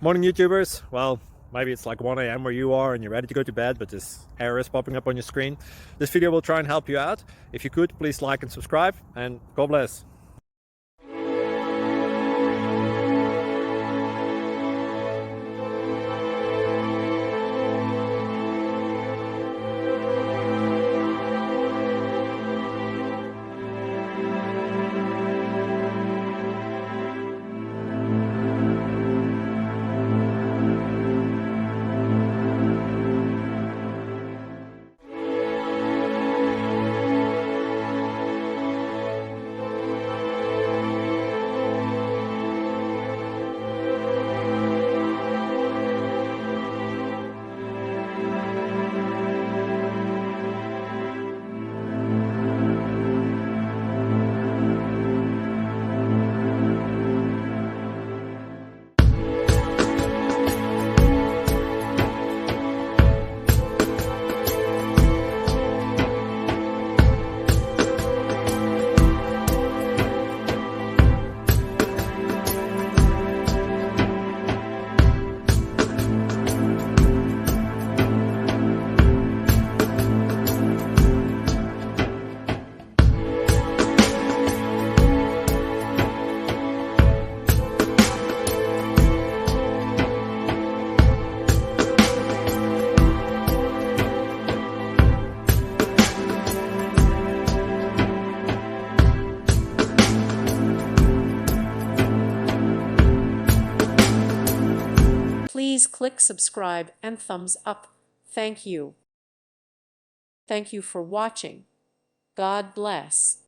Morning YouTubers. Well, maybe it's like 1 a.m. where you are and you're ready to go to bed, but this error is popping up on your screen. This video will try and help you out. If you could, please like and subscribe, and God bless. Please click subscribe and thumbs up. Thank you. Thank you for watching. God bless.